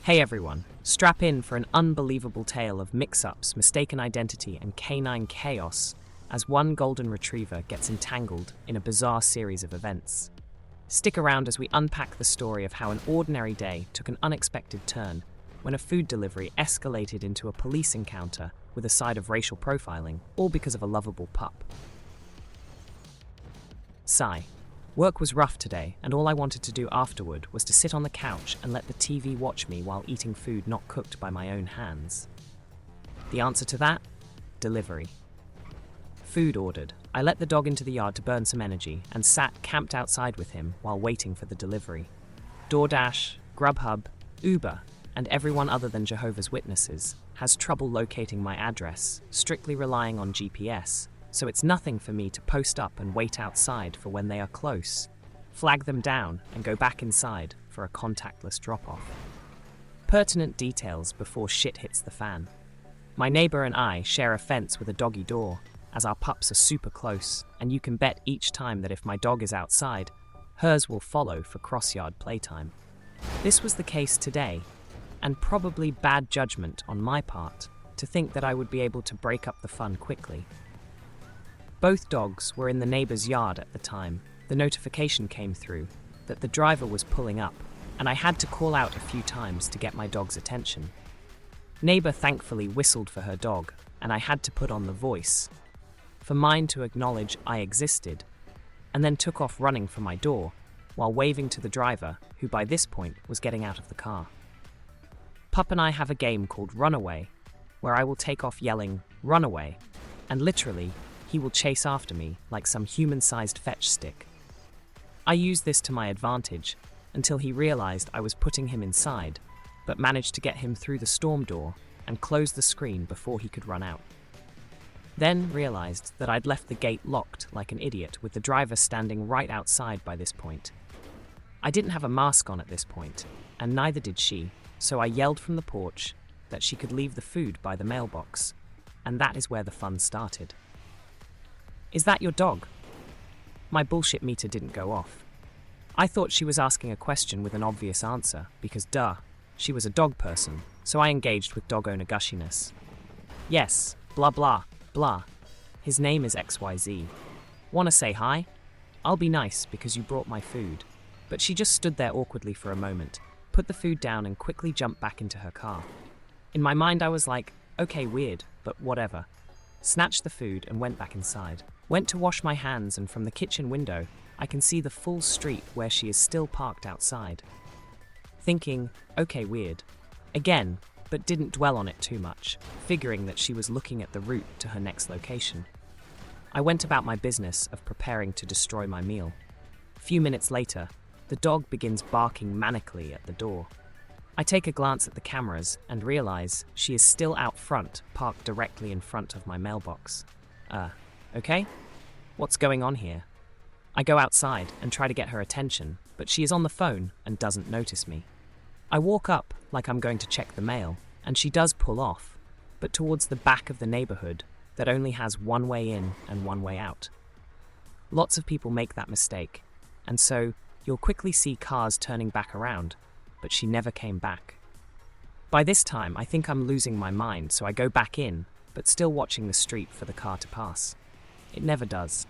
Hey everyone, strap in for an unbelievable tale of mix-ups, mistaken identity, and canine chaos as one golden retriever gets entangled in a bizarre series of events. Stick around as we unpack the story of how an ordinary day took an unexpected turn when a food delivery escalated into a police encounter with a side of racial profiling, all because of a lovable pup. Sigh. Work was rough today, and all I wanted to do afterward was to sit on the couch and let the TV watch me while eating food not cooked by my own hands. The answer to that? Delivery. Food ordered. I let the dog into the yard to burn some energy and sat camped outside with him while waiting for the delivery. DoorDash, Grubhub, Uber, and everyone other than Jehovah's Witnesses has trouble locating my address, strictly relying on GPS. So it's nothing for me to post up and wait outside for when they are close, flag them down, and go back inside for a contactless drop-off. Pertinent details before shit hits the fan. My neighbor and I share a fence with a doggy door, as our pups are super close, and you can bet each time that if my dog is outside, hers will follow for cross-yard playtime. This was the case today, and probably bad judgment on my part to think that I would be able to break up the fun quickly. Both dogs were in the neighbor's yard at the time. The notification came through that the driver was pulling up, and I had to call out a few times to get my dog's attention. Neighbor thankfully whistled for her dog, and I had to put on the voice for mine to acknowledge I existed, and then took off running for my door while waving to the driver, who by this point was getting out of the car. Pup and I have a game called Runaway, where I will take off yelling, "Runaway," and literally, he will chase after me like some human-sized fetch stick. I used this to my advantage until he realized I was putting him inside, but managed to get him through the storm door and close the screen before he could run out. Then realized that I'd left the gate locked like an idiot with the driver standing right outside by this point. I didn't have a mask on at this point, and neither did she, so I yelled from the porch that she could leave the food by the mailbox, and that is where the fun started. "Is that your dog?" My bullshit meter didn't go off. I thought she was asking a question with an obvious answer, because duh, she was a dog person, so I engaged with dog owner gushiness. "Yes, blah blah, blah. His name is XYZ. Wanna say hi? I'll be nice because you brought my food." But she just stood there awkwardly for a moment, put the food down and quickly jumped back into her car. In my mind I was like, okay, weird, but whatever. Snatched the food and went back inside. Went to wash my hands, and from the kitchen window, I can see the full street where she is still parked outside. Thinking, okay, weird. Again, but didn't dwell on it too much, figuring that she was looking at the route to her next location. I went about my business of preparing to destroy my meal. A few minutes later, the dog begins barking manically at the door. I take a glance at the cameras and realize she is still out front, parked directly in front of my mailbox. Okay? What's going on here? I go outside and try to get her attention, but she is on the phone and doesn't notice me. I walk up like I'm going to check the mail, and she does pull off, but towards the back of the neighborhood that only has one way in and one way out. Lots of people make that mistake, and so you'll quickly see cars turning back around, but she never came back. By this time, I think I'm losing my mind, so I go back in, but still watching the street for the car to pass. It never does.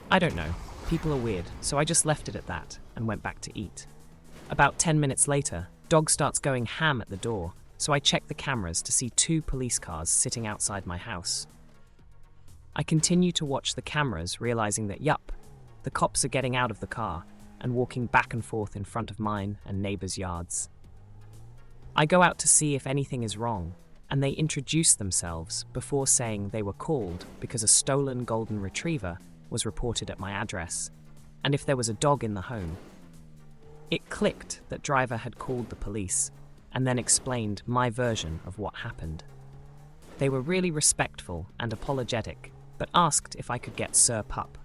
I don't know. People are weird, so I just left it at that and went back to eat. About 10 minutes later, dog starts going ham at the door, so I check the cameras to see 2 police cars sitting outside my house. I continue to watch the cameras, realizing that the cops are getting out of the car and walking back and forth in front of mine and neighbors' yards. I go out to see if anything is wrong, and they introduce themselves before saying they were called because a stolen golden retriever was reported at my address, and if there was a dog in the home. It clicked that driver had called the police, and then explained my version of what happened. They were really respectful and apologetic, but asked if I could get Sir Pup.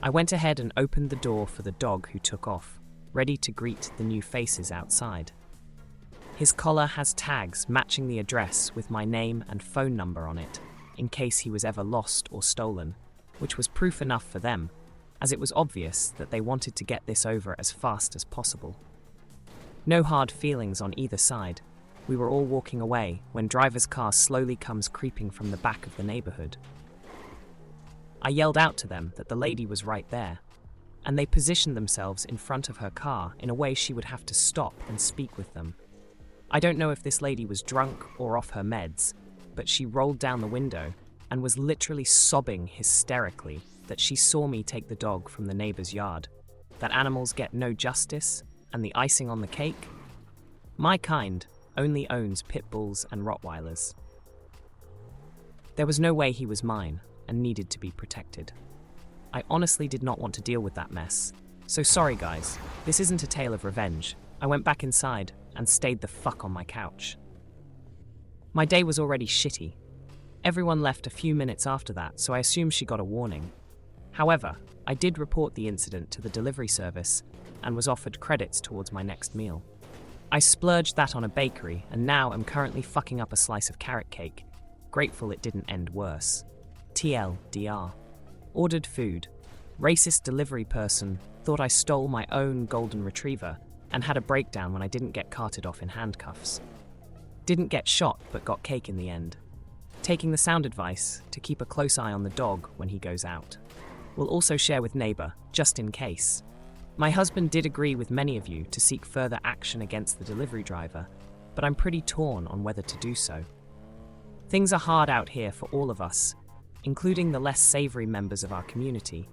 I went ahead and opened the door for the dog, who took off, ready to greet the new faces outside. His collar has tags matching the address with my name and phone number on it, in case he was ever lost or stolen, which was proof enough for them, as it was obvious that they wanted to get this over as fast as possible. No hard feelings on either side, We were all walking away when driver's car slowly comes creeping from the back of the neighborhood. I yelled out to them that the lady was right there, and they positioned themselves in front of her car in a way she would have to stop and speak with them. I don't know if this lady was drunk or off her meds, but she rolled down the window and was literally sobbing hysterically that she saw me take the dog from the neighbor's yard, that animals get no justice, and the icing on the cake? My kind only owns pit bulls and Rottweilers. There was no way he was mine and needed to be protected. I honestly did not want to deal with that mess. So sorry guys, this isn't a tale of revenge. I went back inside and stayed the fuck on my couch. My day was already shitty. Everyone left a few minutes after that, so I assume she got a warning. However, I did report the incident to the delivery service and was offered credits towards my next meal. I splurged that on a bakery and now am currently fucking up a slice of carrot cake, grateful it didn't end worse. TLDR. Ordered food. Racist delivery person thought I stole my own golden retriever and had a breakdown when I didn't get carted off in handcuffs. Didn't get shot but got cake in the end. Taking the sound advice to keep a close eye on the dog when he goes out. We'll also share with neighbor, just in case. My husband did agree with many of you to seek further action against the delivery driver, but I'm pretty torn on whether to do so. Things are hard out here for all of us, including the less savory members of our community,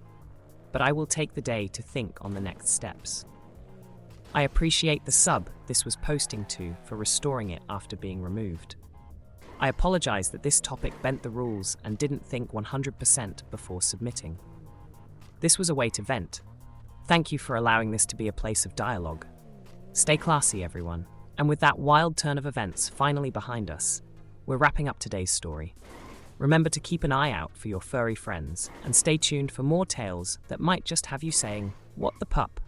but I will take the day to think on the next steps. I appreciate the sub this was posting to for restoring it after being removed. I apologize that this topic bent the rules and didn't think 100% before submitting. This was a way to vent. Thank you for allowing this to be a place of dialogue. Stay classy, everyone. And with that wild turn of events finally behind us, we're wrapping up today's story. Remember to keep an eye out for your furry friends and stay tuned for more tales that might just have you saying, "What the pup?"